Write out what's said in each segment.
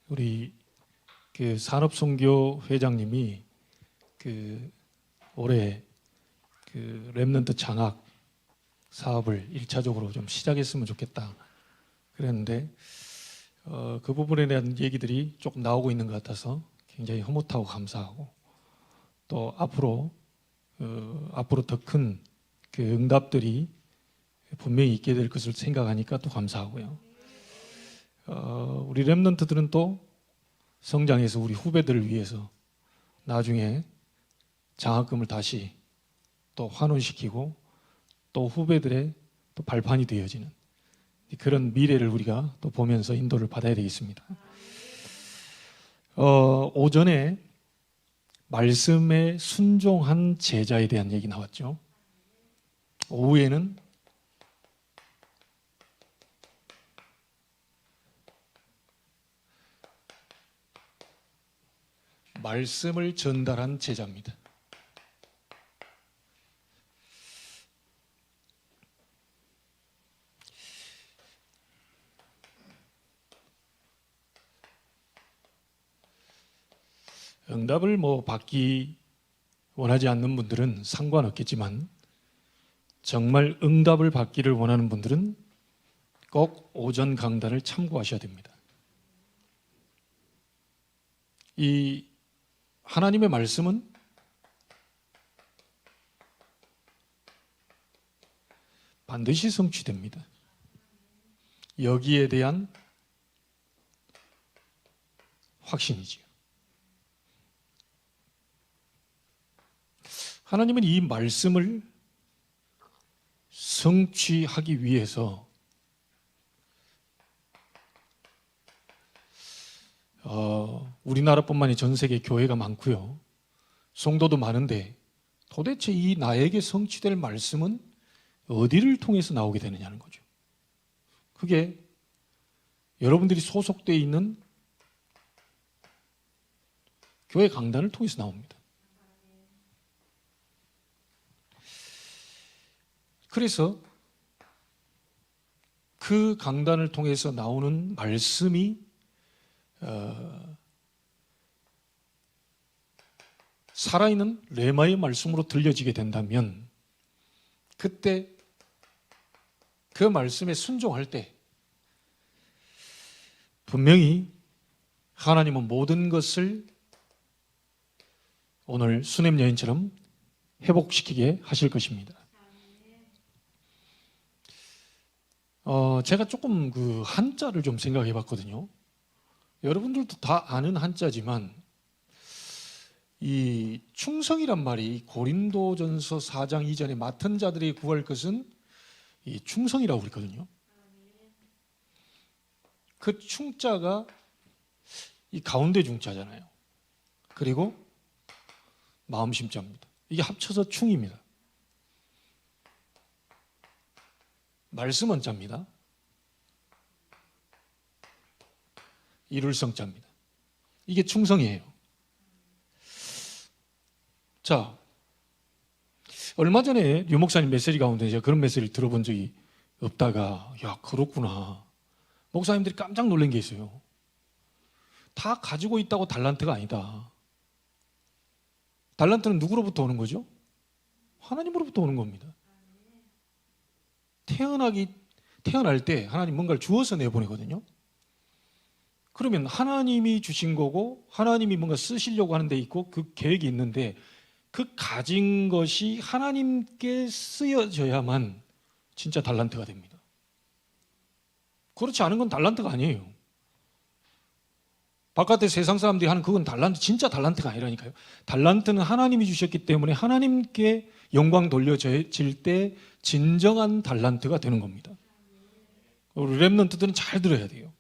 우리 그 산업선교 회장님이 올해 렘넌트 장학 사업을 1차적으로 좀 시작했으면 좋겠다 그랬는데 그 부분에 대한 얘기들이 조금 나오고 있는 것 같아서 굉장히 흐뭇하고 감사하고, 또 앞으로 더 큰 응답들이 분명히 있게 될 것을 생각하니까 또 감사하고요. 우리 렘넌트들은 또 성장해서 우리 후배들을 위해서 나중에 장학금을 다시 또 환원시키고 또 후배들의 또 발판이 되어지는 그런 미래를 우리가 또 보면서 인도를 받아야 되겠습니다. 오전에 말씀에 순종한 제자에 대한 얘기 나왔죠. 오후에는 말씀을 전달한 제자입니다. 응답을 받기 원하지 않는 분들은 상관없겠지만, 정말 응답을 받기를 원하는 분들은 꼭 오전 강단을 참고하셔야 됩니다. 이 하나님의 말씀은 반드시 성취됩니다. 여기에 대한 확신이지요. 하나님은 이 말씀을 성취하기 위해서 우리나라뿐만이 전 세계 교회가 많고요, 성도도 많은데 도대체 이 나에게 성취될 말씀은 어디를 통해서 나오게 되느냐는 거죠. 그게 여러분들이 소속되어 있는 교회 강단을 통해서 나옵니다. 그래서 그 강단을 통해서 나오는 말씀이 살아있는 레마의 말씀으로 들려지게 된다면, 그때 그 말씀에 순종할 때 분명히 하나님은 모든 것을 오늘 수넴 여인처럼 회복시키게 하실 것입니다. 제가 조금 한자를 좀 생각해 봤거든요. 여러분들도 다 아는 한자지만, 이 충성이란 말이 고린도전서 4장 이전에 맡은 자들이 구할 것은 이 충성이라고 그랬거든요. 그 충자가 이 가운데 중자잖아요. 그리고 마음심자입니다. 이게 합쳐서 충입니다. 말씀 원자입니다. 이룰 성자입니다. 이게 충성이에요. 자, 얼마 전에 류 목사님 메시지 가운데 제가 그런 메시지를 들어본 적이 없다가, 야, 그렇구나. 목사님들이 깜짝 놀란 게 있어요. 다 가지고 있다고 달란트가 아니다. 달란트는 누구로부터 오는 거죠? 하나님으로부터 오는 겁니다. 태어날 때 하나님 뭔가를 주어서 내보내거든요. 그러면 하나님이 주신 거고, 하나님이 뭔가 쓰시려고 하는 데 있고 그 계획이 있는데, 그 가진 것이 하나님께 쓰여져야만 진짜 달란트가 됩니다. 그렇지 않은 건 달란트가 아니에요. 바깥에 세상 사람들이 하는 그건 진짜 달란트가 아니라니까요. 달란트는 하나님이 주셨기 때문에 하나님께 영광 돌려질 때 진정한 달란트가 되는 겁니다. 우리 렘넌트들은 잘 들어야 돼요.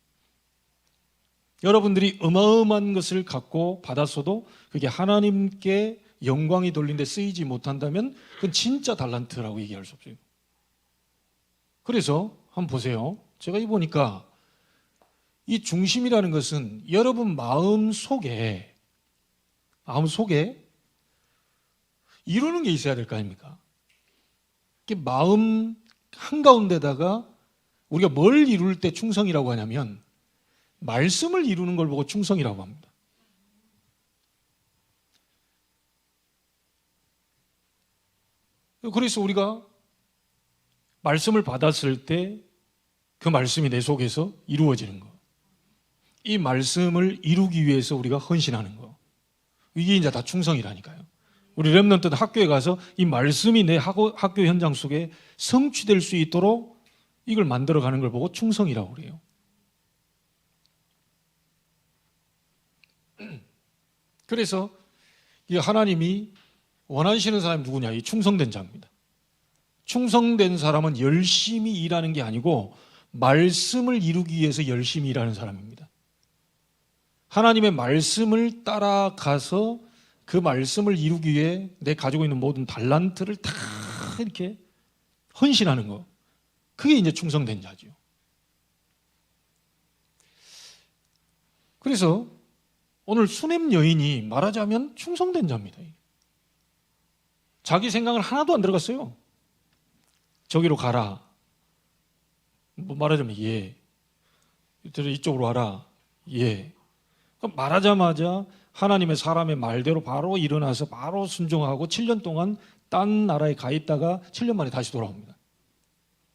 여러분들이 어마어마한 것을 갖고 받았어도 그게 하나님께 영광이 돌린데 쓰이지 못한다면 그건 진짜 달란트라고 얘기할 수 없어요. 그래서 한번 보세요. 제가 보니까 이 중심이라는 것은 여러분 마음 속에 이루는 게 있어야 될 거 아닙니까? 마음 한가운데다가 우리가 뭘 이룰 때 충성이라고 하냐면, 말씀을 이루는 걸 보고 충성이라고 합니다. 그래서 우리가 말씀을 받았을 때 그 말씀이 내 속에서 이루어지는 거, 이 말씀을 이루기 위해서 우리가 헌신하는 거, 이게 이제 다 충성이라니까요. 우리 렘넌트는 학교에 가서 이 말씀이 내 학교 현장 속에 성취될 수 있도록 이걸 만들어가는 걸 보고 충성이라고 그래요. 그래서 이 하나님이 원하시는 사람이 누구냐? 이 충성된 자입니다. 충성된 사람은 열심히 일하는 게 아니고 말씀을 이루기 위해서 열심히 일하는 사람입니다. 하나님의 말씀을 따라가서 그 말씀을 이루기 위해 내 가지고 있는 모든 달란트를 다 이렇게 헌신하는 거, 그게 이제 충성된 자죠. 그래서 오늘 수넴 여인이 말하자면 충성된 자입니다. 자기 생각을 하나도 안 들어갔어요. 저기로 가라, 뭐 말하자면 예, 이쪽으로 와라, 예. 말하자마자 하나님의 사람의 말대로 바로 일어나서 바로 순종하고 7년 동안 딴 나라에 가 있다가 7년 만에 다시 돌아옵니다.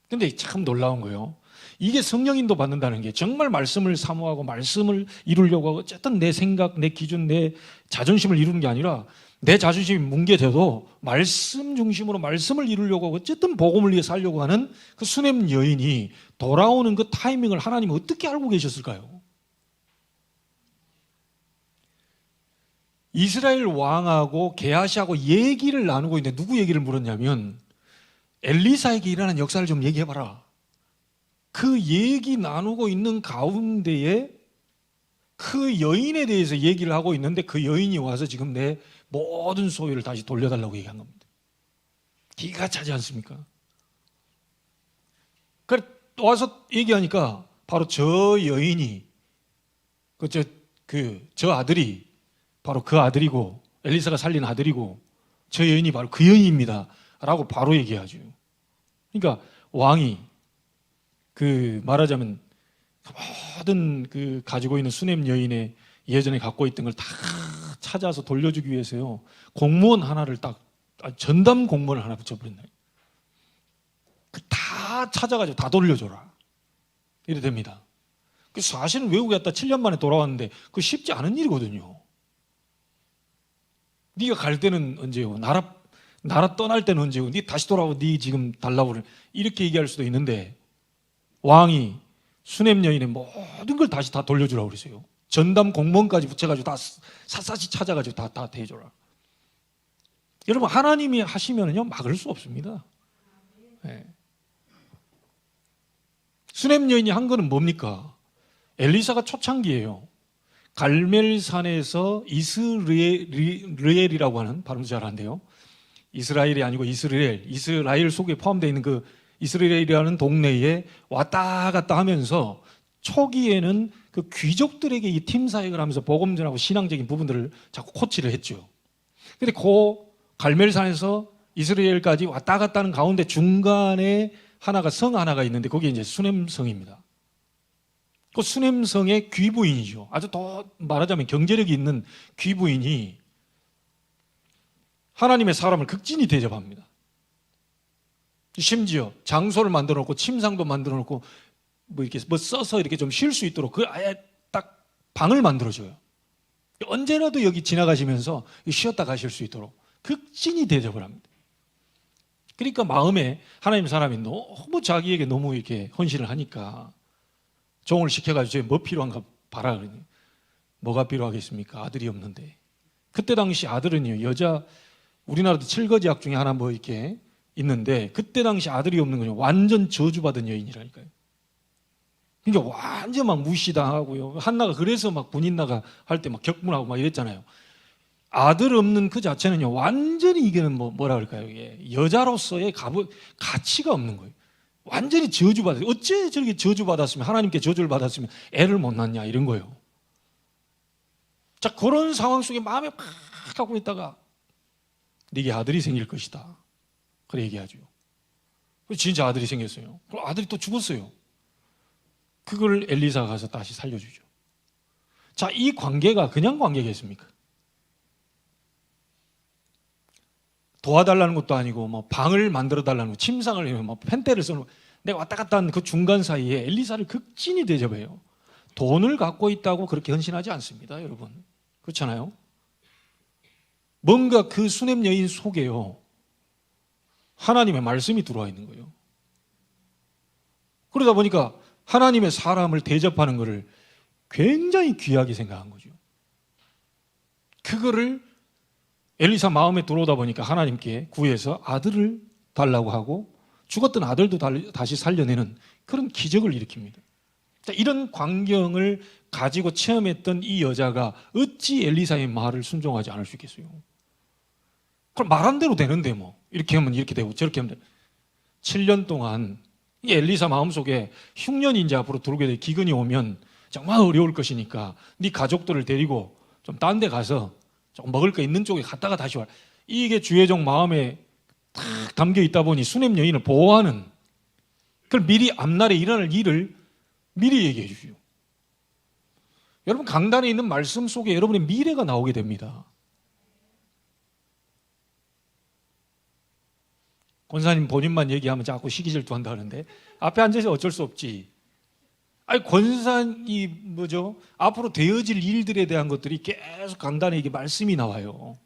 근데 참 놀라운 거예요. 이게 성령인도 받는다는 게 정말 말씀을 사모하고 말씀을 이루려고 하고 어쨌든 내 생각, 내 기준, 내 자존심을 이루는 게 아니라 내 자존심이 뭉개져도 말씀 중심으로 말씀을 이루려고 하고 어쨌든 복음을 위해 살려고 하는 그 수넴 여인이 돌아오는 그 타이밍을 하나님이 어떻게 알고 계셨을까요? 이스라엘 왕하고 게하시하고 얘기를 나누고 있는데 누구 얘기를 물었냐면 엘리사에게 일어난 역사를 좀 얘기해봐라. 그 얘기 나누고 있는 가운데에 그 여인에 대해서 얘기를 하고 있는데 그 여인이 와서 지금 내 모든 소유를 다시 돌려달라고 얘기한 겁니다. 기가 차지 않습니까? 그래 와서 얘기하니까 바로 저 여인이 저 아들이 바로 그 아들이고 엘리사가 살린 아들이고 저 여인이 바로 그 여인입니다 라고 바로 얘기하죠. 그러니까 왕이 말하자면 모든 가지고 있는 수넴 여인의 예전에 갖고 있던 걸 다 찾아서 돌려주기 위해서요, 공무원 하나를 전담 공무원을 하나 붙여버렸나요? 다 찾아가지고 다 돌려줘라, 이래 됩니다. 사실은 외국에 갔다 7년 만에 돌아왔는데 그거 쉽지 않은 일이거든요. 네가 갈 때는 언제요? 나라 떠날 때는 언제요? 네 다시 돌아오고 네 지금 달라고 그래, 이렇게 얘기할 수도 있는데 왕이 수넴 여인의 모든 걸 다시 다 돌려주라고 그러세요. 전담 공무원까지 붙여가지고 다 샅샅이 찾아가지고 다 대줘라. 여러분, 하나님이 하시면요 막을 수 없습니다. 네. 수넴 여인이 한 거는 뭡니까? 엘리사가 초창기예요. 갈멜산에서 이스라엘이라고 하는, 발음도 잘 안 돼요. 이스라엘이 아니고 이스라엘 속에 포함되어 있는 그 이스라엘이라는 동네에 왔다 갔다 하면서 초기에는 그 귀족들에게 이 팀 사역을 하면서 복음 전하고 신앙적인 부분들을 자꾸 코치를 했죠. 근데 그 갈멜산에서 이스라엘까지 왔다 갔다 하는 가운데 중간에 성 하나가 있는데 거기에 이제 수넴성입니다. 그 수넴성의 귀부인이죠. 아주 더 말하자면 경제력이 있는 귀부인이 하나님의 사람을 극진히 대접합니다. 심지어 장소를 만들어 놓고 침상도 만들어 놓고 이렇게 써서 이렇게 좀 쉴 수 있도록 아예 딱 방을 만들어 줘요. 언제라도 여기 지나가시면서 쉬었다 가실 수 있도록 극진히 대접을 합니다. 그러니까 마음에 하나님 사람이 너무 자기에게 너무 이렇게 헌신을 하니까 종을 시켜가지고 뭐 필요한가 봐라 그러니, 뭐가 필요하겠습니까? 아들이 없는데. 그때 당시 아들은요, 우리나라도 7거지약 중에 하나 이렇게 있는데 그때 당시 아들이 없는 거죠. 완전 저주받은 여인이라니까요. 그러니까 완전 막 무시당하고요. 한나가 그래서 막 군인나가 할 때 막 격분하고 막 이랬잖아요. 아들 없는 그 자체는요, 완전히 이게는 뭐라 그럴까요? 이게 여자로서의 가치가 없는 거예요. 완전히 저주받았어요. 어째 저렇게 저주받았으면, 하나님께 저주를 받았으면 애를 못 낳냐, 이런 거예요. 자, 그런 상황 속에 마음에 팍 갖고 있다가 네게 아들이 생길 것이다, 그래 얘기하죠. 진짜 아들이 생겼어요. 그럼 아들이 또 죽었어요. 그걸 엘리사가 가서 다시 살려주죠. 자, 이 관계가 그냥 관계겠습니까? 도와달라는 것도 아니고 뭐 방을 만들어 달라는 거, 침상을 해요, 뭐 펜대를 써는 거. 내가 왔다 갔다 하는 그 중간 사이에 엘리사를 극진히 대접해요. 돈을 갖고 있다고 그렇게 헌신하지 않습니다, 여러분. 그렇잖아요? 뭔가 그 수냄 여인 속에요, 하나님의 말씀이 들어와 있는 거예요. 그러다 보니까 하나님의 사람을 대접하는 것을 굉장히 귀하게 생각한 거죠. 그거를 엘리사 마음에 들어오다 보니까 하나님께 구해서 아들을 달라고 하고 죽었던 아들도 다시 살려내는 그런 기적을 일으킵니다. 이런 광경을 가지고 체험했던 이 여자가 어찌 엘리사의 말을 순종하지 않을 수 있겠어요? 그럼 말한 대로 되는데 뭐 이렇게 하면 이렇게 되고 저렇게 하면 7년 동안 이 엘리사 마음속에 흉년이 이제 앞으로 들어오게 될 기근이 오면 정말 어려울 것이니까 네 가족들을 데리고 좀 딴 데 가서 좀 먹을 거 있는 쪽에 갔다가 다시 와. 이게 주의종 마음에 탁 담겨 있다 보니 수냄 여인을 보호하는, 그걸 미리 앞날에 일어날 일을 미리 얘기해 주시오. 여러분, 강단에 있는 말씀 속에 여러분의 미래가 나오게 됩니다. 권사님 본인만 얘기하면 자꾸 시기질투한다 하는데 앞에 앉아서 어쩔 수 없지. 아니, 권사님 뭐죠? 앞으로 되어질 일들에 대한 것들이 계속 강단에 이게 말씀이 나와요.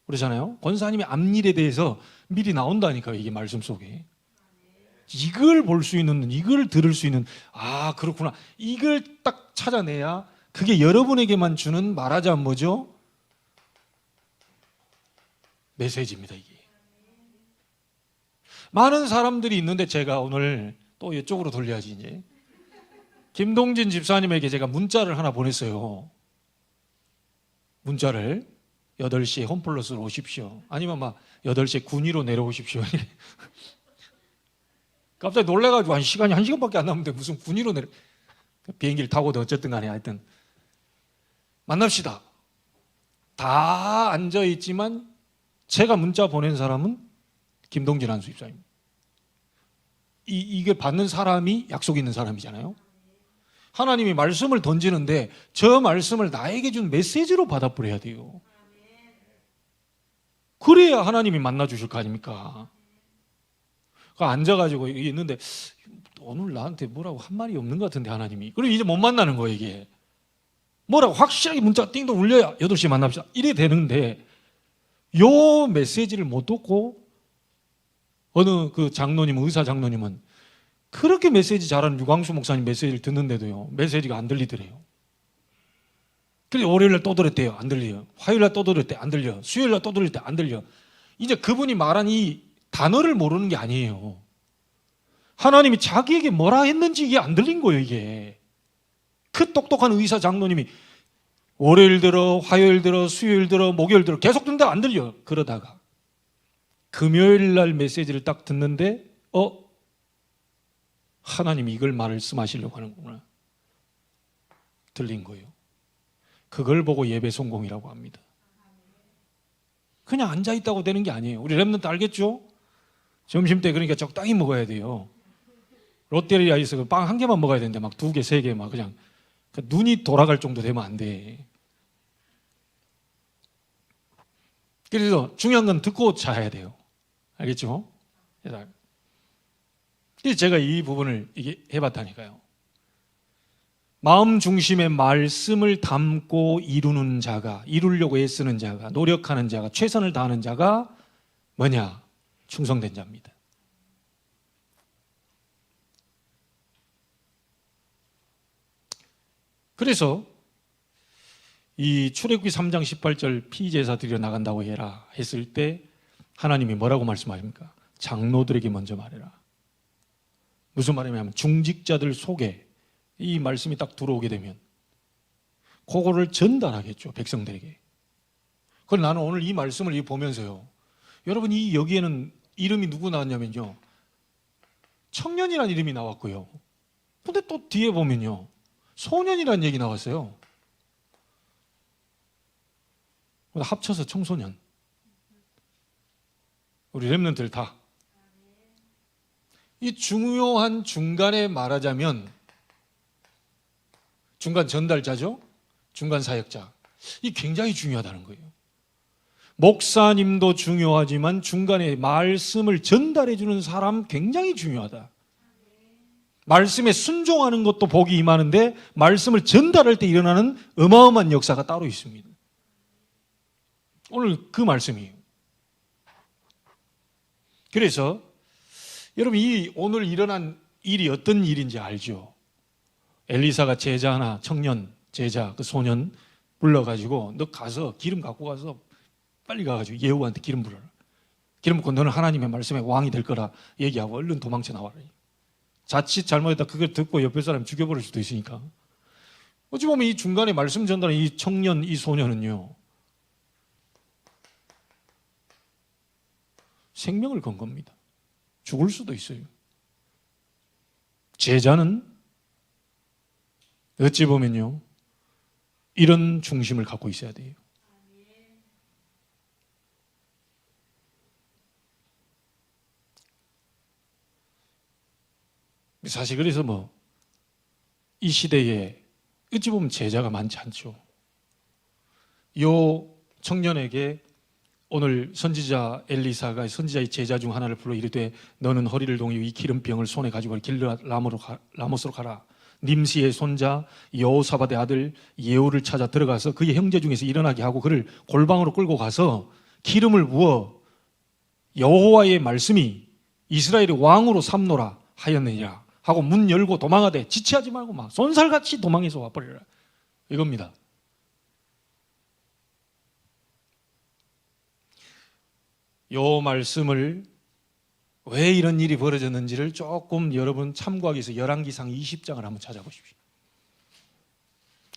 그러잖아요. 권사님의 앞일에 대해서 미리 나온다니까요, 이게 말씀 속에. 이걸 볼 수 있는, 이걸 들을 수 있는, 아, 그렇구나, 이걸 딱 찾아내야 그게 여러분에게만 주는, 말하자면 뭐죠? 메시지입니다, 이게. 많은 사람들이 있는데 제가 오늘 또 이쪽으로 돌려야지 이제. 김동진 집사님에게 제가 문자를 하나 보냈어요. 문자를 8시에 홈플러스로 오십시오. 아니면 막 8시에 군위로 내려오십시오. 갑자기 놀래가지고 시간이 1시간밖에 안 남는데 무슨 군위로 비행기를 타고도 어쨌든 간에 하여튼 만납시다. 다 앉아있지만 제가 문자 보낸 사람은 김동진 안수 집사입니다. 이게 받는 사람이 약속 있는 사람이잖아요. 하나님이 말씀을 던지는데 저 말씀을 나에게 준 메시지로 받아버려야 돼요. 그래야 하나님이 만나주실 거 아닙니까? 앉아가지고 있는데 오늘 나한테 뭐라고 한 말이 없는 것 같은데 하나님이. 그럼 이제 못 만나는 거예요, 이게. 뭐라고 확실하게 문자가 띵동 울려야 8시에 만납시다, 이래 되는데 요 메시지를 못 듣고 어느 그 장로님은, 의사 장로님은 그렇게 메시지 잘하는 유광수 목사님 메시지를 듣는데도요, 메시지가 안 들리더래요. 그래서 월요일날 또 들었대요, 안 들려요. 화요일날 또 들을 때 안 들려. 수요일날 또 들을 때 안 들려. 이제 그분이 말한 이 단어를 모르는 게 아니에요. 하나님이 자기에게 뭐라 했는지 이게 안 들린 거예요, 이게. 그 똑똑한 의사 장로님이 월요일 들어, 화요일 들어, 수요일 들어, 목요일 들어 계속 듣는데 안 들려. 그러다가 금요일 날 메시지를 딱 듣는데 하나님이 이걸 말씀하시려고 하는구나. 들린 거예요. 그걸 보고 예배 성공이라고 합니다. 그냥 앉아있다고 되는 게 아니에요. 우리 랩런트 알겠죠? 점심때 그러니까 적당히 먹어야 돼요. 롯데리아에서 빵 한 개만 먹어야 되는데 막 2개, 3개 막 그냥 눈이 돌아갈 정도 되면 안 돼. 그래서 중요한 건 듣고 자야 돼요. 알겠죠? 그래서 제가 이 부분을 이게 해봤다니까요. 마음 중심의 말씀을 담고 이루는 자가, 이루려고 애쓰는 자가, 노력하는 자가, 최선을 다하는 자가 뭐냐? 충성된 자입니다. 그래서 이 출애굽기 3장 18절 피제사 드려 나간다고 해라 했을 때 하나님이 뭐라고 말씀하십니까? 장로들에게 먼저 말해라. 무슨 말이냐면 중직자들 속에 이 말씀이 딱 들어오게 되면 그거를 전달하겠죠, 백성들에게. 그래서 나는 오늘 이 말씀을 보면서요, 여러분, 이 여기에는 이름이 누구 나왔냐면요, 청년이라는 이름이 나왔고요, 근데 또 뒤에 보면요 소년이라는 얘기 나왔어요. 합쳐서 청소년. 우리 랩런트들 다. 이 중요한 중간에 말하자면 중간 전달자죠. 중간 사역자. 이 굉장히 중요하다는 거예요. 목사님도 중요하지만 중간에 말씀을 전달해 주는 사람 굉장히 중요하다. 말씀에 순종하는 것도 복이 임하는데 말씀을 전달할 때 일어나는 어마어마한 역사가 따로 있습니다. 오늘 그 말씀이에요. 그래서 여러분, 이 오늘 일어난 일이 어떤 일인지 알죠? 엘리사가 제자 하나, 청년 제자, 그 소년 불러가지고 너 가서 기름 갖고 가서 빨리 가가지고 예후한테 기름 부어라. 기름 붓고 너는 하나님의 말씀에 왕이 될 거라 얘기하고 얼른 도망쳐 나와라. 자칫 잘못했다 그걸 듣고 옆에 사람 죽여버릴 수도 있으니까. 어찌 보면 이 중간에 말씀 전달한 이 청년, 이 소년은요, 생명을 건 겁니다. 죽을 수도 있어요. 제자는 어찌 보면요, 이런 중심을 갖고 있어야 돼요. 사실 그래서 이 시대에 어찌 보면 제자가 많지 않죠. 요 청년에게 오늘 선지자 엘리사가 선지자의 제자 중 하나를 불러 이르되 너는 허리를 동이고 이 기름병을 손에 가지고 길르앗 라못으로 가라. 님시의 손자 여호사밧의 아들 예후를 찾아 들어가서 그의 형제 중에서 일어나게 하고 그를 골방으로 끌고 가서 기름을 부어 여호와의 말씀이 이스라엘의 왕으로 삼노라 하였느니라 하고 문 열고 도망하되 지체하지 말고 막 손살같이 도망해서 와버리라, 이겁니다. 요 말씀을 왜 이런 일이 벌어졌는지를 조금 여러분 참고하기 위해서 열왕기상 20장을 한번 찾아보십시오.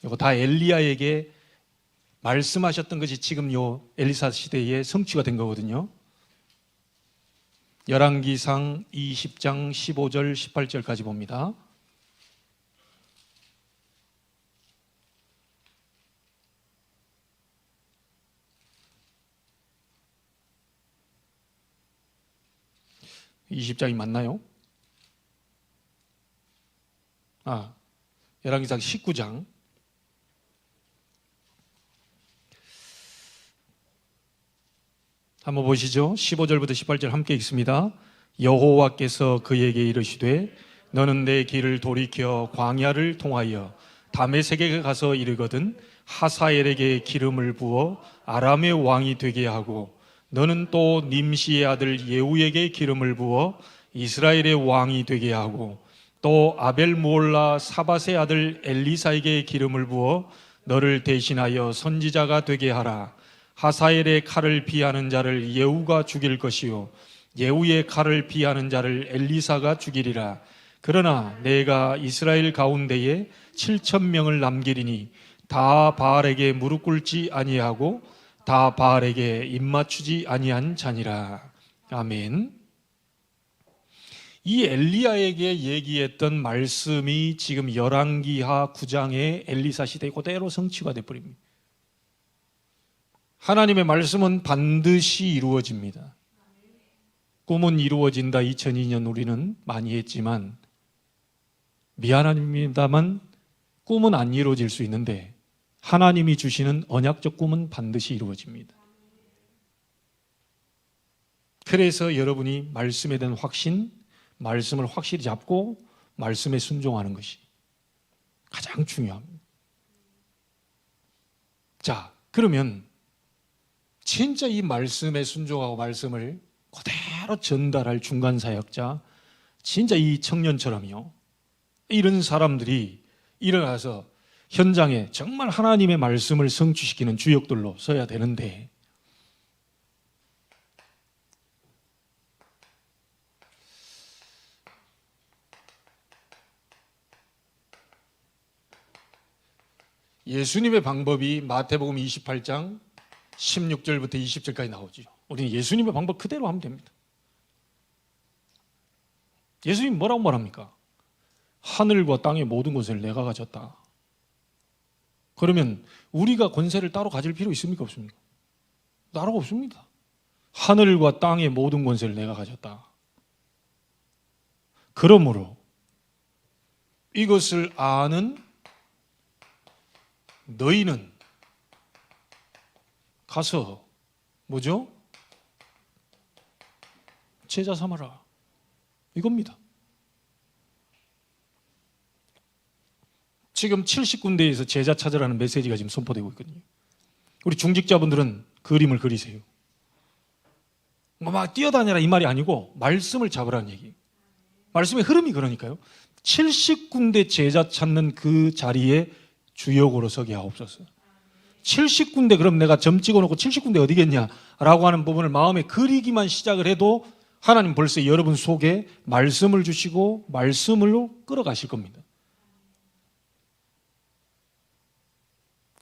이거 다 엘리야에게 말씀하셨던 것이 지금 요 엘리사 시대에 성취가 된 거거든요. 열왕기상 20장 15절 18절까지 봅니다. 이 20장이 맞나요? 열왕기상 19장. 한번 보시죠. 15절부터 18절 함께 읽습니다. 여호와께서 그에게 이르시되 너는 내 길을 돌이켜 광야를 통하여 다메섹에 가서 이르거든 하사엘에게 기름을 부어 아람의 왕이 되게 하고 너는 또 님시의 아들 예후에게 기름을 부어 이스라엘의 왕이 되게 하고 또 아벨므올라 사밧의 아들 엘리사에게 기름을 부어 너를 대신하여 선지자가 되게 하라. 하사엘의 칼을 피하는 자를 예후가 죽일 것이요 예후의 칼을 피하는 자를 엘리사가 죽이리라. 그러나 내가 이스라엘 가운데에 7,000명을 남기리니 다 바알에게 무릎 꿇지 아니하고 다 바알에게 입맞추지 아니한 자니라. 아멘. 이 엘리야에게 얘기했던 말씀이 지금 열왕기하 9장의 엘리사 시대 그대로 성취가 되어버립니다. 하나님의 말씀은 반드시 이루어집니다. 꿈은 이루어진다 2002년 우리는 많이 했지만 미안합니다만 꿈은 안 이루어질 수 있는데 하나님이 주시는 언약적 꿈은 반드시 이루어집니다. 그래서 여러분이 말씀에 대한 확신, 말씀을 확실히 잡고 말씀에 순종하는 것이 가장 중요합니다. 자, 그러면 진짜 이 말씀에 순종하고 말씀을 그대로 전달할 중간 사역자, 진짜 이 청년처럼요, 이런 사람들이 일어나서 현장에 정말 하나님의 말씀을 성취시키는 주역들로 서야 되는데 예수님의 방법이 마태복음 28장 16절부터 20절까지 나오죠. 우리는 예수님의 방법 그대로 하면 됩니다. 예수님 뭐라고 말합니까? 하늘과 땅의 모든 것을 내가 가졌다. 그러면 우리가 권세를 따로 가질 필요 있습니까? 없습니까? 따로 없습니다. 하늘과 땅의 모든 권세를 내가 가졌다. 그러므로 이것을 아는 너희는 가서 뭐죠? 제자 삼아라. 이겁니다. 지금 70군데에서 제자 찾으라는 메시지가 지금 선포되고 있거든요. 우리 중직자분들은 그림을 그리세요. 막 뛰어다녀라 이 말이 아니고 말씀을 잡으라는 얘기. 말씀의 흐름이 그러니까요. 70군데 제자 찾는 그 자리에 주역으로 서게 하옵소서. 70군데 그럼 내가 점 찍어놓고 70군데 어디겠냐라고 하는 부분을 마음에 그리기만 시작을 해도 하나님 벌써 여러분 속에 말씀을 주시고 말씀으로 끌어가실 겁니다.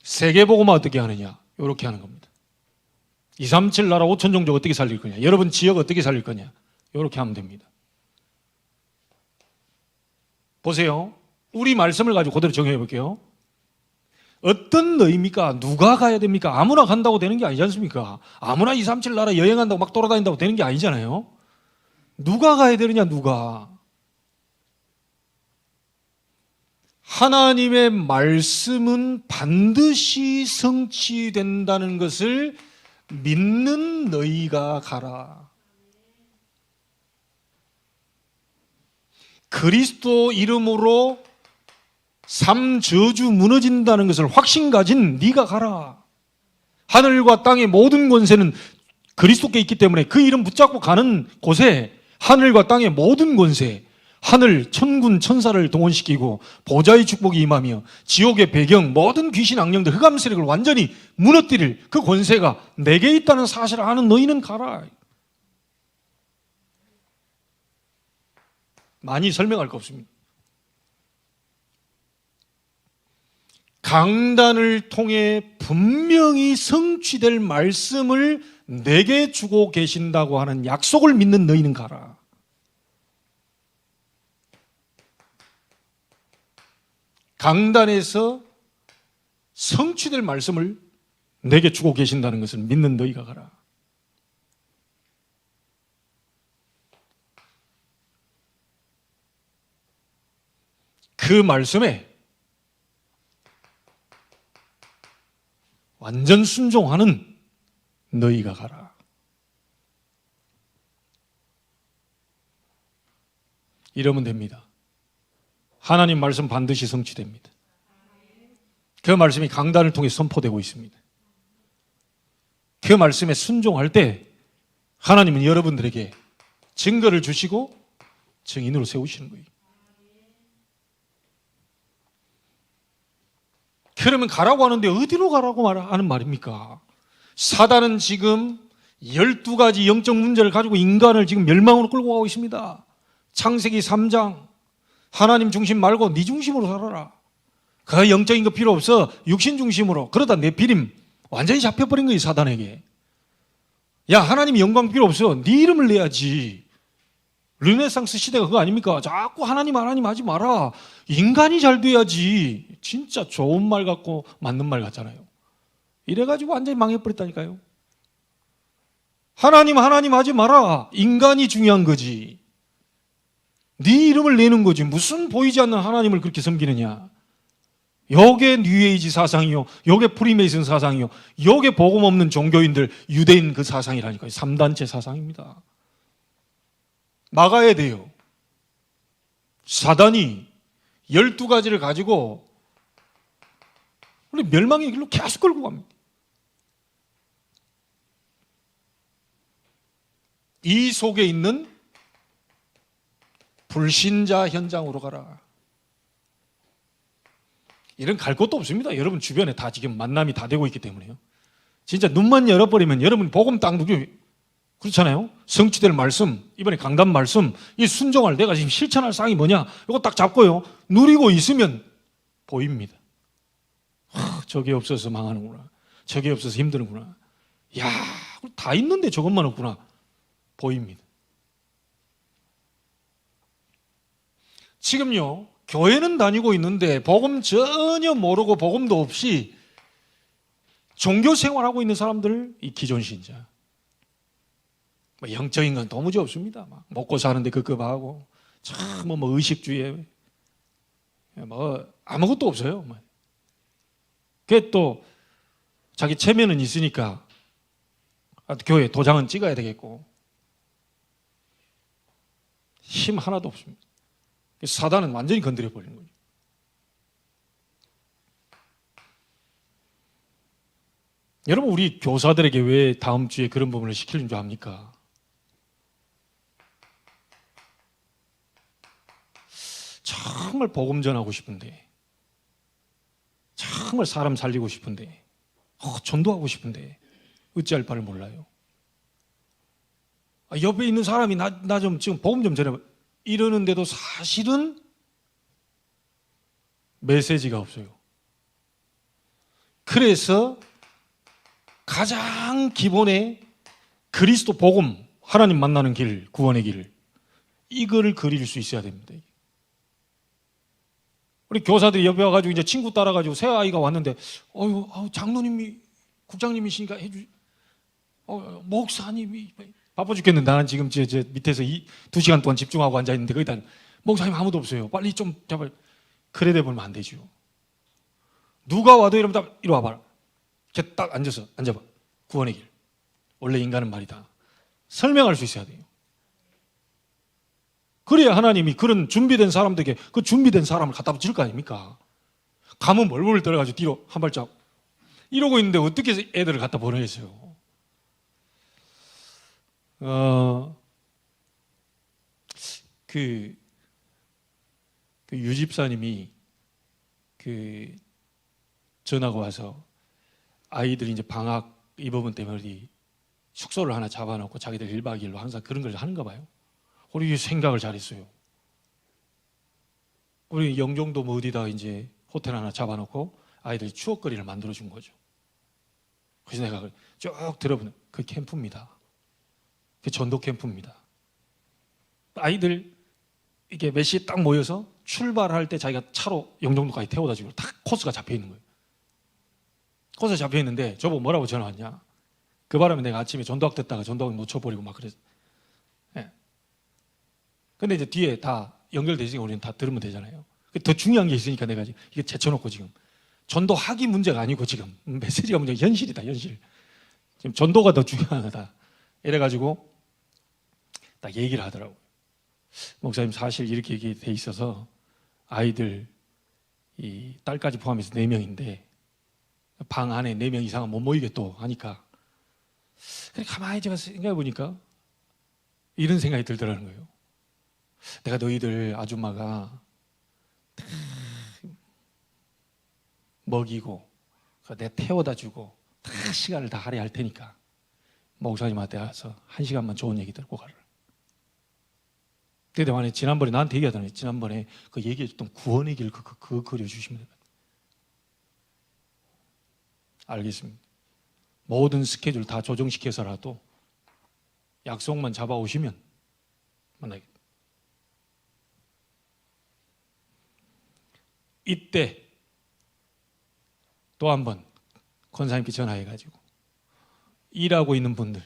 세계복음화 어떻게 하느냐? 이렇게 하는 겁니다. 237 나라 5천 종족 어떻게 살릴 거냐? 여러분 지역 어떻게 살릴 거냐? 이렇게 하면 됩니다. 보세요. 우리 말씀을 가지고 그대로 정해 볼게요. 어떤 너희입니까? 누가 가야 됩니까? 아무나 간다고 되는 게 아니지 않습니까? 아무나 237 나라 여행한다고 막 돌아다닌다고 되는 게 아니잖아요. 누가 가야 되느냐? 누가? 하나님의 말씀은 반드시 성취된다는 것을 믿는 너희가 가라. 그리스도 이름으로 삶 저주 무너진다는 것을 확신 가진 네가 가라. 하늘과 땅의 모든 권세는 그리스도께 있기 때문에 그 이름 붙잡고 가는 곳에 하늘과 땅의 모든 권세, 하늘 천군 천사를 동원시키고 보좌의 축복이 임하며 지옥의 배경 모든 귀신 악령들 흑암 세력을 완전히 무너뜨릴 그 권세가 내게 있다는 사실을 아는 너희는 가라. 많이 설명할 거 없습니다. 강단을 통해 분명히 성취될 말씀을 내게 주고 계신다고 하는 약속을 믿는 너희는 가라. 강단에서 성취될 말씀을 내게 주고 계신다는 것을 믿는 너희가 가라. 그 말씀에 완전 순종하는 너희가 가라. 이러면 됩니다. 하나님 말씀 반드시 성취됩니다. 그 말씀이 강단을 통해 선포되고 있습니다. 그 말씀에 순종할 때 하나님은 여러분들에게 증거를 주시고 증인으로 세우시는 거예요. 그러면 가라고 하는데 어디로 가라고 하는 말입니까? 사단은 지금 12가지 영적 문제를 가지고 인간을 지금 멸망으로 끌고 가고 있습니다. 창세기 3장 하나님 중심 말고 네 중심으로 살아라. 그 영적인 거 필요 없어. 육신 중심으로. 그러다 내 비림 완전히 잡혀버린 거예요. 사단에게. 야, 하나님 영광 필요 없어. 네 이름을 내야지. 르네상스 시대가 그거 아닙니까? 자꾸 하나님 하지 마라. 인간이 잘 돼야지. 진짜 좋은 말 같고 맞는 말 같잖아요. 이래가지고 완전히 망해버렸다니까요. 하나님 하지 마라. 인간이 중요한 거지. 네 이름을 내는 거지. 무슨 보이지 않는 하나님을 그렇게 섬기느냐. 요게 뉴에이지 사상이요. 요게 프리메이슨 사상이요. 요게 복음 없는 종교인들 유대인 그 사상이라니까요. 3단체 사상입니다. 막아야 돼요. 사단이 12가지를 가지고 우리 멸망의 길로 계속 끌고 갑니다. 이 속에 있는 불신자 현장으로 가라. 이런 갈 곳도 없습니다. 여러분 주변에 다 지금 만남이 다 되고 있기 때문에요. 진짜 눈만 열어버리면 여러분 복음 딱 누기 그렇잖아요. 성취될 말씀, 이번에 강단 말씀, 이 순종할 내가 지금 실천할 사항이 뭐냐 이거 딱 잡고요. 누리고 있으면 보입니다. 저게 없어서 망하는구나. 저게 없어서 힘드는구나. 야, 다 있는데 저것만 없구나. 보입니다. 지금요. 교회는 다니고 있는데 복음 전혀 모르고 복음도 없이 종교 생활하고 있는 사람들, 이 기존 신자. 뭐 영적인 건 도무지 없습니다. 막 먹고 사는데 급급하고 참 뭐 의식주의에 뭐 아무것도 없어요. 그게 또 자기 체면은 있으니까 교회 도장은 찍어야 되겠고 힘 하나도 없습니다. 사단은 완전히 건드려 버리는 거죠. 여러분, 우리 교사들에게 왜 다음 주에 그런 부분을 시키는 줄 압니까? 정말 복음 전하고 싶은데, 정말 사람 살리고 싶은데, 전도하고 싶은데 어찌할 바를 몰라요. 옆에 있는 사람이 나 좀 지금 복음 좀 전해봐 이러는데도 사실은 메시지가 없어요. 그래서 가장 기본의 그리스도 복음, 하나님 만나는 길, 구원의 길, 이거를 그릴 수 있어야 됩니다. 우리 교사들이 옆에 와가지고 이제 친구 따라가지고 새 아이가 왔는데, 장로님이, 국장님이시니까 목사님이 바빠 죽겠는데 나는 지금 제 밑에서 2시간 동안 집중하고 앉아있는데 거기다 목사님 아무도 없어요. 빨리 좀 제발. 그래 돼버리면 안 되죠. 누가 와도 이러면 이리 와봐라. 이렇게 딱 앉아봐. 구원의 길. 원래 인간은 말이다. 설명할 수 있어야 돼요. 그래야 하나님이 그런 준비된 사람들에게 그 준비된 사람을 갖다 붙일 거 아닙니까? 가면 멀벌 들어가지고 뒤로 한 발짝 이러고 있는데 어떻게 애들을 갖다 보내겠어요? 그 유집사님이 전화가 와서 아이들이 이제 방학 이 부분 때문에 숙소를 하나 잡아놓고 자기들 1박 2일로 항상 그런 걸 하는가 봐요. 우리 생각을 잘했어요. 우리 영종도 뭐 어디다 이제 호텔 하나 잡아놓고 아이들이 추억거리를 만들어준 거죠. 그래서 내가 쭉 들어보는 그 캠프입니다. 그 전도 캠프입니다. 아이들 이게 몇 시에 딱 모여서 출발할 때 자기가 차로 영종도까지 태워다 주고 딱 코스가 잡혀 있는 거예요. 코스가 잡혀 있는데 저보고 뭐라고 전화 왔냐? 그 바람에 내가 아침에 전도학 듣다가 전도학 놓쳐버리고 막 그랬어. 예. 근데 이제 뒤에 다 연결되시니까 우리는 다 들으면 되잖아요. 더 중요한 게 있으니까 내가 지금 이게 제쳐놓고 지금 전도학이 문제가 아니고 지금 메시지가 문제가 현실이다, 현실. 지금 전도가 더 중요하다. 이래가지고 딱 얘기를 하더라고요. 목사님 사실 이렇게 얘기돼 있어서 아이들 이 딸까지 포함해서 4명인데 방 안에 4명 이상은 못 모이게 또 하니까 그래 가만히 제가 생각해 보니까 이런 생각이 들더라는 거예요. 내가 너희들 아줌마가 먹이고 내가 태워다 주고 다 시간을 다 할애할 테니까 목사님한테 와서 1시간만 좋은 얘기 듣고 가라. 그때 만에 지난번에 나한테 얘기하더니 지난번에 그 얘기해줬던 구원의 길 그거 그려주시면 됩니다. 알겠습니다. 모든 스케줄 다 조정시켜서라도 약속만 잡아오시면 만나겠습니다. 이때 또 한 번 권사님께 전화해가지고 일하고 있는 분들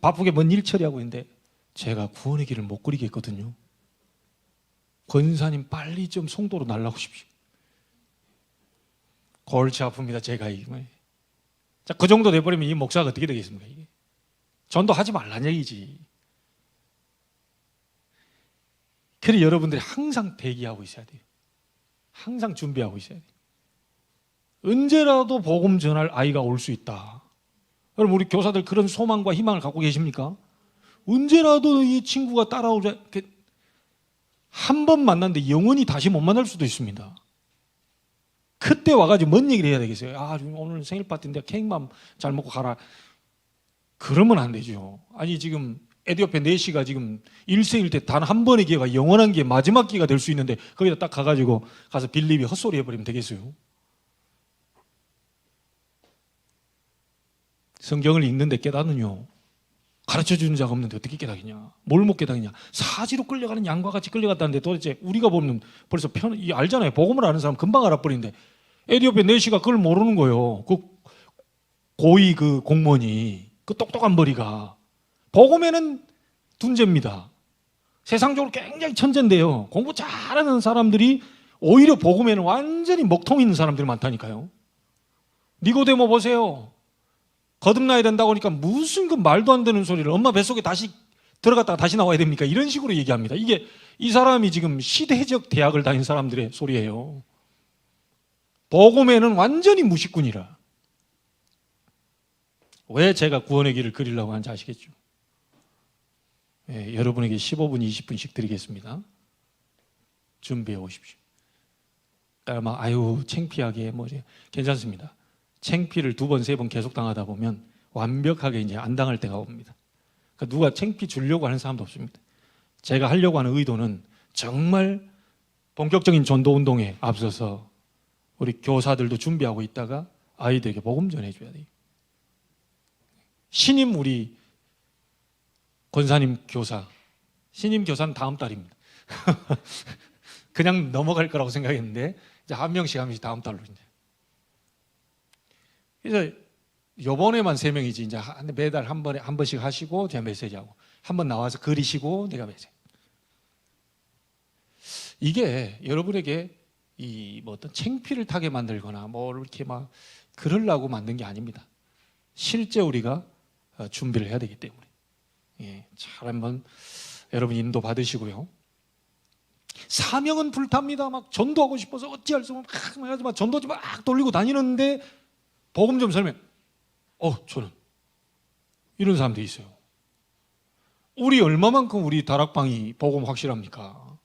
바쁘게 뭔 일 처리하고 있는데 제가 구원의 길을 못 그리겠거든요. 권사님 빨리 좀 송도로 날라오십시오. 골치 아픕니다. 제가 이거. 자, 그 정도 돼버리면 이 목사가 어떻게 되겠습니까? 이게 전도하지 말란 얘기지. 그래 여러분들이 항상 대기하고 있어야 돼요. 항상 준비하고 있어야 돼요. 언제라도 복음 전할 아이가 올 수 있다. 여러분 우리 교사들 그런 소망과 희망을 갖고 계십니까? 언제라도 이 친구가 따라오자 한 번 만났는데 영원히 다시 못 만날 수도 있습니다. 그때 와가지고 뭔 얘기를 해야 되겠어요? 오늘 생일 파티인데 케이크만 잘 먹고 가라. 그러면 안 되죠. 아니 지금 에디오피아 4시가 지금 일생일 때 단 한 번의 기회가 영원한 기회 마지막 기회가 될 수 있는데 거기다 딱 가가지고 가서 빌립이 헛소리 해버리면 되겠어요? 성경을 읽는데 깨닫는요 가르쳐주는 자가 없는데 어떻게 깨닫겠냐? 뭘 못 깨닫느냐? 사지로 끌려가는 양과 같이 끌려갔다는데 도대체 우리가 보면 벌써 알잖아요. 복음을 아는 사람 금방 알아버리는데 에디오피아 4시가 그걸 모르는 거예요. 그 고위 그 공무원이 그 똑똑한 머리가 복음에는 둔재입니다. 세상적으로 굉장히 천재인데요. 공부 잘하는 사람들이 오히려 복음에는 완전히 먹통 있는 사람들이 많다니까요. 니고데모 보세요. 거듭나야 된다고 하니까 무슨 그 말도 안 되는 소리를 엄마 뱃속에 다시 들어갔다가 다시 나와야 됩니까? 이런 식으로 얘기합니다. 이게 이 사람이 지금 시대적 대학을 다닌 사람들의 소리예요. 복음에는 완전히 무식군이라. 왜 제가 구원의 길을 그리려고 하는지 아시겠죠? 예, 여러분에게 15분, 20분씩 드리겠습니다. 준비해 오십시오. 막 아유 창피하게 괜찮습니다. 창피를 2번, 3번 계속 당하다 보면 완벽하게 이제 안 당할 때가 옵니다. 그러니까 누가 창피 주려고 하는 사람도 없습니다. 제가 하려고 하는 의도는 정말 본격적인 전도 운동에 앞서서 우리 교사들도 준비하고 있다가 아이들에게 복음 전해줘야 돼요. 신임 우리 권사님 교사, 신임 교사는 다음 달입니다. 그냥 넘어갈 거라고 생각했는데 이제 한 명씩 다음 달로 이제. 그래서 요번에만 3명이지 이제 매달 한 번씩 하시고 제가 메시지하고 한 번 나와서 그리시고 내가 메시지. 이게 여러분에게 뭐 어떤 창피를 타게 만들거나 이렇게 막 그러려고 만든 게 아닙니다. 실제 우리가 준비를 해야 되기 때문에. 예, 잘 한번 여러분 인도 받으시고요. 사명은 불탑니다. 막 전도하고 싶어서 어찌할 수 없고 막 전도지 막 돌리고 다니는데 복음 좀 설명. 저는 이런 사람들이 있어요. 우리 얼마만큼 우리 다락방이 복음 확실합니까?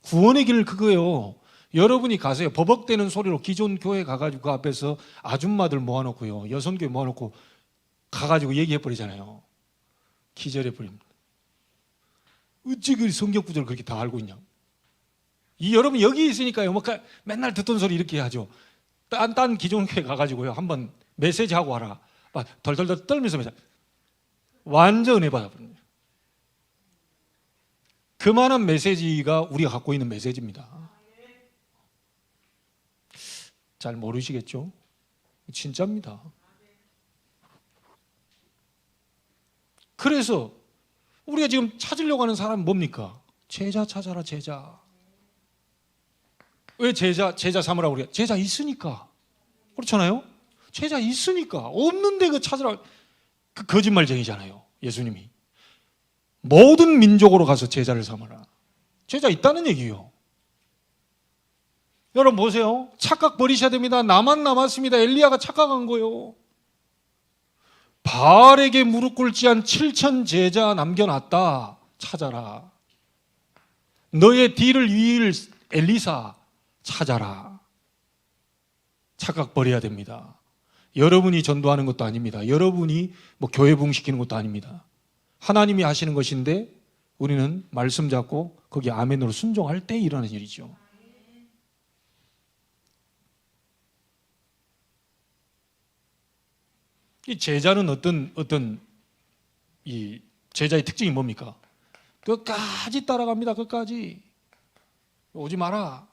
구원의 길 그거예요. 여러분이 가세요. 버벅대는 소리로 기존 교회 가가지고 그 앞에서 아줌마들 모아놓고요, 여성교회 모아놓고 가가지고 얘기해버리잖아요. 기절해버립니다. 어찌 그 성경 구절을 그렇게 다 알고 있냐? 여러분 여기 있으니까요. 맨날 듣던 소리 이렇게 하죠. 딴 기존 교회 가가지고요, 한번 메시지 하고 와라. 막 덜덜덜 떨면서 완전 은혜 받아버립니다. 그만한 메시지가 우리가 갖고 있는 메시지입니다. 잘 모르시겠죠? 진짜입니다. 그래서 우리가 지금 찾으려고 하는 사람은 뭡니까? 제자 찾아라, 제자. 왜 제자 삼으라고 그래요? 제자 있으니까. 그렇잖아요? 제자 있으니까. 없는데 그 찾으라. 그 거짓말쟁이잖아요, 예수님이. 모든 민족으로 가서 제자를 삼아라. 제자 있다는 얘기예요. 여러분 보세요. 착각 버리셔야 됩니다. 나만 남았습니다. 엘리야가 착각한 거예요. 바알에게 무릎 꿇지 한 7천 제자 남겨놨다. 찾아라. 너의 뒤를 이을 엘리사 찾아라. 착각 버려야 됩니다. 여러분이 전도하는 것도 아닙니다. 여러분이 교회 부흥시키는 것도 아닙니다. 하나님이 하시는 것인데 우리는 말씀 잡고 거기에 아멘으로 순종할 때 일어나는 일이죠. 이 제자는 어떤 이 제자의 특징이 뭡니까? 끝까지 따라갑니다. 끝까지. 오지 마라.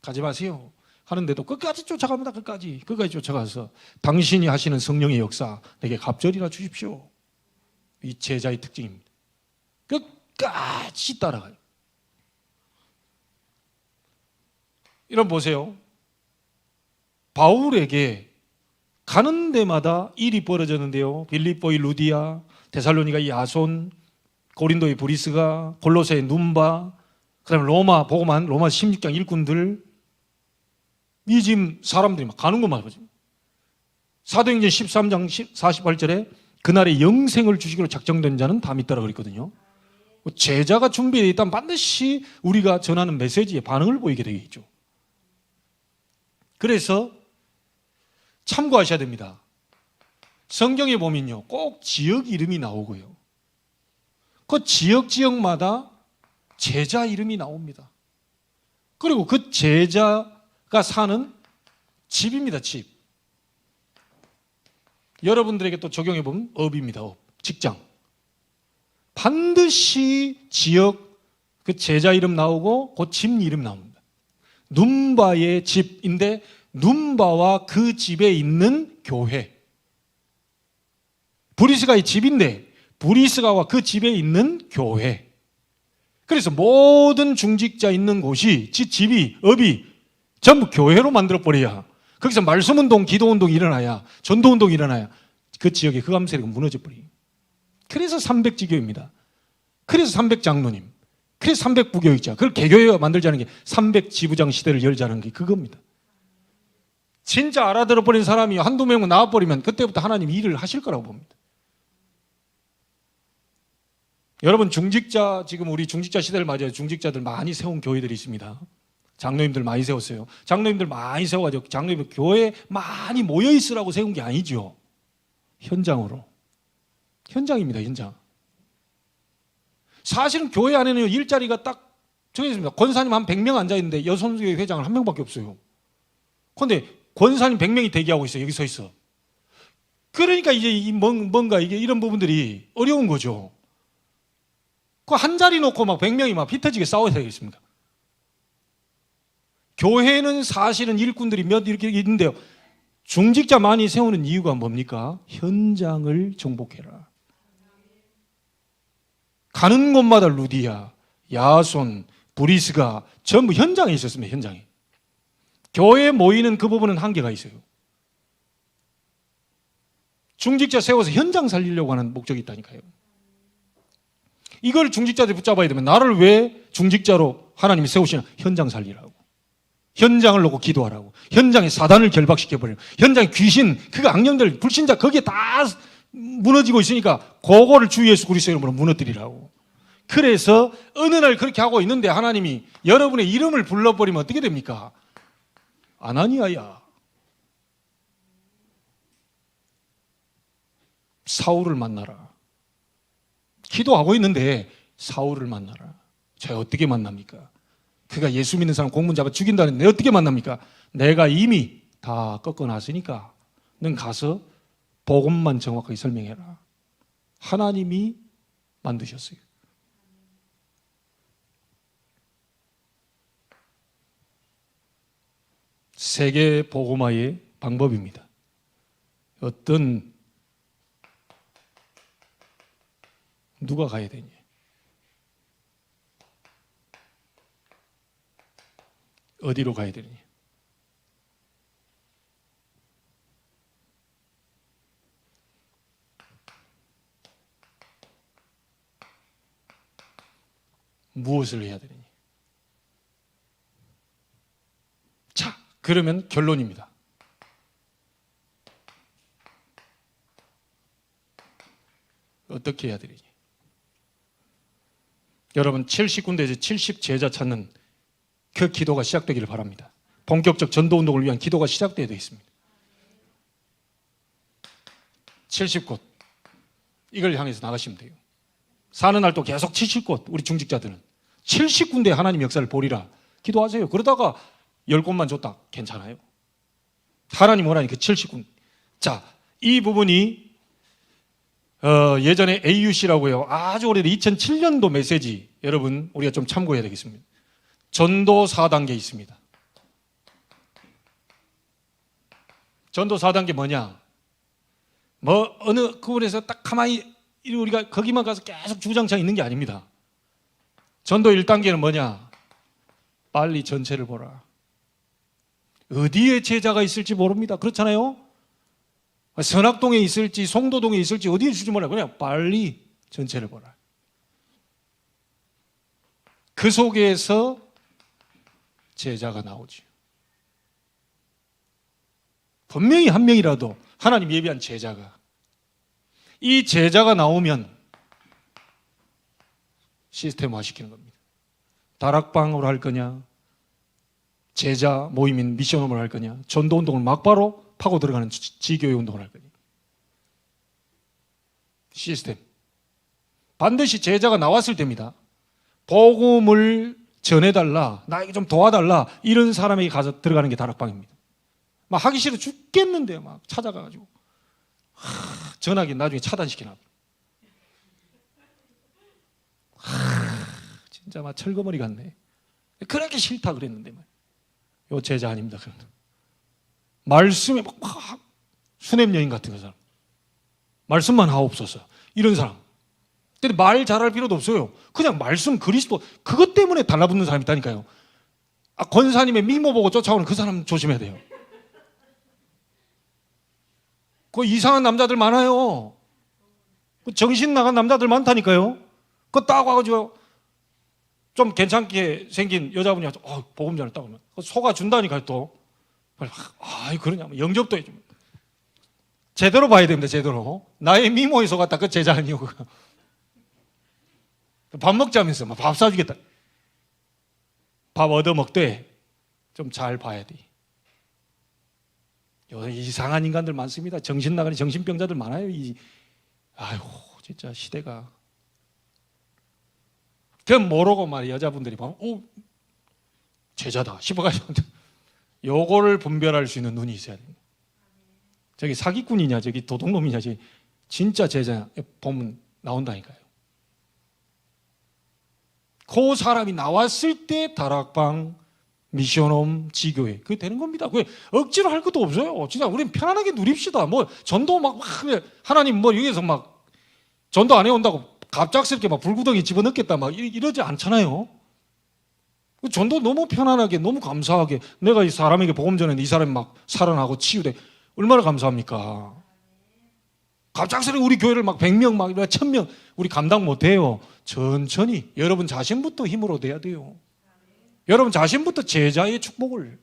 가지 마세요. 하는데도 끝까지 쫓아갑니다. 끝까지 쫓아가서 당신이 하시는 성령의 역사 내게 갑절이나 주십시오. 이 제자의 특징입니다. 끝까지 따라가요. 이런 보세요. 바울에게 가는 데마다 일이 벌어졌는데요. 빌립보의 루디아, 데살로니가의 야손, 고린도의 브리스가, 골로새의 눈바, 그다음에 로마 보고만 로마 16장 일꾼들, 이 지금 사람들이 막 가는 것만 보죠. 사도행전 13장 48절에 그날의 영생을 주시기로 작정된 자는 다 믿더라 그랬거든요. 제자가 준비되어 있다면 반드시 우리가 전하는 메시지에 반응을 보이게 되겠죠. 그래서 참고하셔야 됩니다. 성경에 보면요, 꼭 지역 이름이 나오고요, 그 지역마다 제자 이름이 나옵니다. 그리고 그 제자가 사는 집입니다. 집. 여러분들에게 또 적용해 보면 업입니다. 업. 직장. 반드시 지역 그 제자 이름 나오고 그 집 이름 나옵니다. 눈바의 집인데 눈바와 그 집에 있는 교회. 브리스가의 집인데 브리스가와 그 집에 있는 교회. 그래서 모든 중직자 있는 곳이 집이 업이 전부 교회로 만들어 버려야 거기서 말씀운동, 기도운동이 일어나야, 전도운동이 일어나야 그 지역에 흑암 세력은 무너져버려요. 그래서 300지교입니다. 그래서 300장로님, 그래서 300부교육자, 그걸 개교회가 만들자는 게 300지부장 시대를 열자는 게 그겁니다. 진짜 알아들어버린 사람이 한두 명만 나와버리면 그때부터 하나님이 일을 하실 거라고 봅니다. 여러분, 중직자, 지금 우리 중직자 시대를 맞이해서 중직자들 많이 세운 교회들이 있습니다. 장로님들 많이 세웠어요. 장로님들 많이 세워가지고 장로님들 교회에 많이 모여있으라고 세운 게 아니죠. 현장으로. 현장입니다, 현장. 사실은 교회 안에는 일자리가 딱 정해졌습니다. 권사님 한 100명 앉아있는데 여성교회 회장은 한 명밖에 없어요. 그런데 권사님 100명이 대기하고 있어요. 여기 서 있어. 그러니까 이제 뭔가 이게 이런 부분들이 어려운 거죠. 그 한 자리 놓고 막 100명이 막 피 터지게 싸워야 되겠습니까? 교회는 사실은 일꾼들이 몇 이렇게 있는데요. 중직자 많이 세우는 이유가 뭡니까? 현장을 정복해라. 가는 곳마다 루디아, 야손, 브리스가 전부 현장에 있었습니다. 현장에. 교회에 모이는 그 부분은 한계가 있어요. 중직자 세워서 현장 살리려고 하는 목적이 있다니까요. 이걸 중직자들이 붙잡아야 되면 나를 왜 중직자로 하나님이 세우시나? 현장 살리라고. 현장을 놓고 기도하라고. 현장에 사단을 결박시켜버리고, 현장에 귀신, 그 악령들, 불신자 거기에 다 무너지고 있으니까 그거를 주 예수 그리스도 이름으로 무너뜨리라고. 그래서 어느 날 그렇게 하고 있는데 하나님이 여러분의 이름을 불러버리면 어떻게 됩니까? 아나니아야, 사울을 만나라. 기도하고 있는데 사울을 만나라. 제가 어떻게 만납니까? 그가 예수 믿는 사람 공문 잡아 죽인다는데 어떻게 만납니까? 내가 이미 다 꺾어놨으니까 넌 가서 복음만 정확하게 설명해라. 하나님이 만드셨어요. 세계 복음화의 방법입니다. 어떤 누가 가야 되냐? 어디로 가야 되느냐? 무엇을 해야 되느냐? 자, 그러면 결론입니다. 어떻게 해야 되느냐? 여러분, 70군데에서 70제자 찾는 그 기도가 시작되기를 바랍니다. 본격적 전도운동을 위한 기도가 시작되어야 되겠습니다. 70곳 이걸 향해서 나가시면 돼요. 사는 날도 계속 70곳, 우리 중직자들은 70군데 하나님 역사를 보리라 기도하세요. 그러다가 10곳만 줬다 괜찮아요. 하나님 원하니 그 70군. 자, 이 부분이 예전에 AUC라고요. 아주 오래된 2007년도 메시지 여러분 우리가 좀 참고해야 되겠습니다. 전도 4단계 있습니다. 전도 4단계 뭐냐? 뭐 어느 구분에서 딱 가만히 우리가 거기만 가서 계속 주구장창 있는 게 아닙니다. 전도 1단계는 뭐냐? 빨리 전체를 보라. 어디에 제자가 있을지 모릅니다. 그렇잖아요? 선악동에 있을지 송도동에 있을지 어디에 있을지 몰라요. 그냥 빨리 전체를 보라. 그 속에서 제자가 나오죠. 분명히 한 명이라도 하나님 예비한 제자가, 이 제자가 나오면 시스템화 시키는 겁니다. 다락방으로 할 거냐, 제자 모임인 미션홈을 할 거냐, 전도운동을 막바로 파고 들어가는 지교회 운동을 할 거냐. 시스템. 반드시 제자가 나왔을 때입니다. 복음을 전해달라, 나에게 좀 도와달라, 이런 사람에게 가서 들어가는 게 다락방입니다. 막 하기 싫어 죽겠는데 막 찾아가가지고 전화기 나중에 차단시키나. 진짜 막 철거머리 같네. 그렇게 싫다 그랬는데 요 제자 아닙니다. 말씀에 막 수냄 여인 같은 그 사람, 말씀만 하옵소서 이런 사람. 근데 말 잘할 필요도 없어요. 그냥 말씀 그리스도 그것 때문에 달라붙는 사람이 있다니까요. 권사님의 미모 보고 쫓아오는 그 사람 조심해야 돼요. 그 이상한 남자들 많아요. 그 정신 나간 남자들 많다니까요. 그거 딱 와가지고 좀 괜찮게 생긴 여자분이 와서 보금자를 딱 오면 속아 준다니까요. 또 그러냐 영접도 해주면 제대로 봐야 됩니다. 제대로. 나의 미모에 속았다. 그 제자 아니고 밥 먹자면서 막 밥 사주겠다. 밥 얻어먹되 좀 잘 봐야 돼. 요새 이상한 인간들 많습니다. 정신 나가는 정신병자들 많아요. 아이고 진짜 시대가. 그 모르고 말이야 여자분들이 보면 제자다 싶어가지고 요거를 분별할 수 있는 눈이 있어야 됩니다. 저기 사기꾼이냐 저기 도둑놈이냐 저기 진짜 제자 보면 나온다니까요. 그 사람이 나왔을 때 다락방, 미션홈, 지교회 그게 되는 겁니다. 그게 억지로 할 것도 없어요. 진짜 우리는 편안하게 누립시다. 뭐 전도 막 하나님 뭐 여기서 막 전도 안 해온다고 갑작스럽게 막 불구덩이 집어넣겠다 막 이러지 않잖아요. 전도 너무 편안하게 너무 감사하게 내가 이 사람에게 복음 전했는데 이 사람이 막 살아나고 치유돼 얼마나 감사합니까? 갑작스럽게 우리 교회를 막 100명 막 1000명 우리 감당 못해요. 천천히 여러분 자신부터 힘으로 돼야 돼요. 여러분 자신부터 제자의 축복을.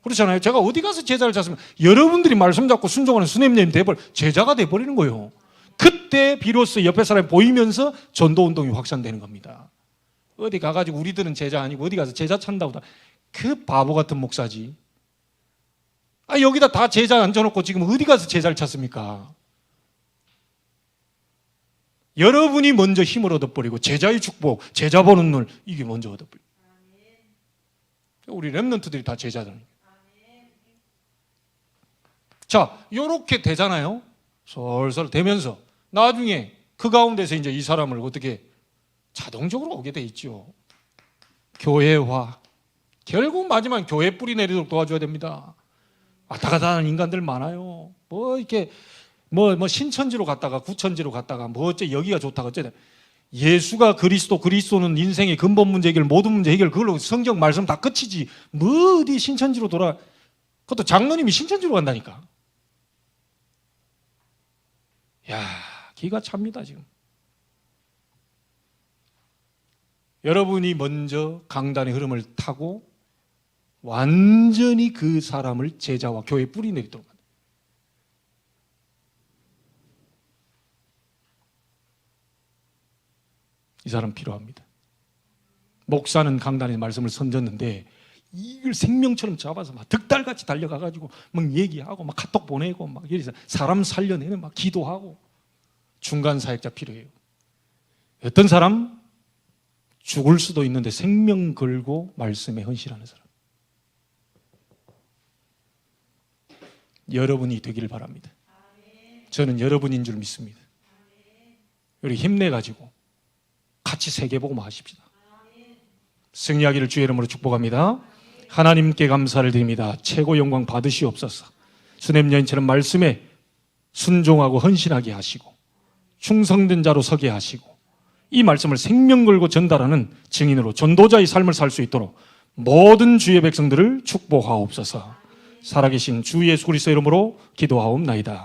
그렇잖아요. 제가 어디 가서 제자를 찾으면 여러분들이 말씀 잡고 순종하는 수냄님 돼버려 제자가 돼버리는 거예요. 그때 비로소 옆에 사람이 보이면서 전도운동이 확산되는 겁니다. 어디 가가지고 우리들은 제자 아니고 어디 가서 제자 찾는다고 그 바보 같은 목사지. 여기다 다 제자 앉혀놓고 지금 어디 가서 제자를 찾습니까? 여러분이 먼저 힘을 얻어버리고 제자의 축복, 제자 보는 눈 이게 먼저 얻어버리고 우리 렘넌트들이 다 제자들. 자, 요렇게 되잖아요. 솔솔 되면서 나중에 그 가운데서 이제 이 사람을 어떻게 자동적으로 오게 돼 있죠. 교회화. 결국 마지막 교회 뿌리 내리도록 도와줘야 됩니다. 왔다 갔다 하는 인간들 많아요. 뭐 이렇게 뭐 신천지로 갔다가 구천지로 갔다가 뭐 어째 여기가 좋다가 어째 예수가 그리스도는 인생의 근본 문제 해결 모든 문제 해결 그걸로 성경 말씀 다 끝이지 뭐 어디 신천지로 돌아. 그것도 장로님이 신천지로 간다니까. 야, 기가 찹니다 지금. 여러분이 먼저 강단의 흐름을 타고 완전히 그 사람을 제자와 교회에 뿌리 내리도록 합니다. 이 사람 필요합니다. 목사는 강단의 말씀을 선졌는데 이걸 생명처럼 잡아서 막 득달같이 달려가가지고 막 얘기하고 막 카톡 보내고 막 이래서 사람 살려내는 막 기도하고 중간 사역자 필요해요. 어떤 사람? 죽을 수도 있는데 생명 걸고 말씀에 헌신하는 사람. 여러분이 되기를 바랍니다. 저는 여러분인 줄 믿습니다. 우리 힘내가지고 같이 세계복음 하십시다. 승리하기를 주의 이름으로 축복합니다. 하나님께 감사를 드립니다. 최고 영광 받으시옵소서. 수냄 여인처럼 말씀에 순종하고 헌신하게 하시고 충성된 자로 서게 하시고 이 말씀을 생명 걸고 전달하는 증인으로 전도자의 삶을 살 수 있도록 모든 주의 백성들을 축복하옵소서. 살아계신 주 예수 그리스도 이름으로 기도하옵나이다.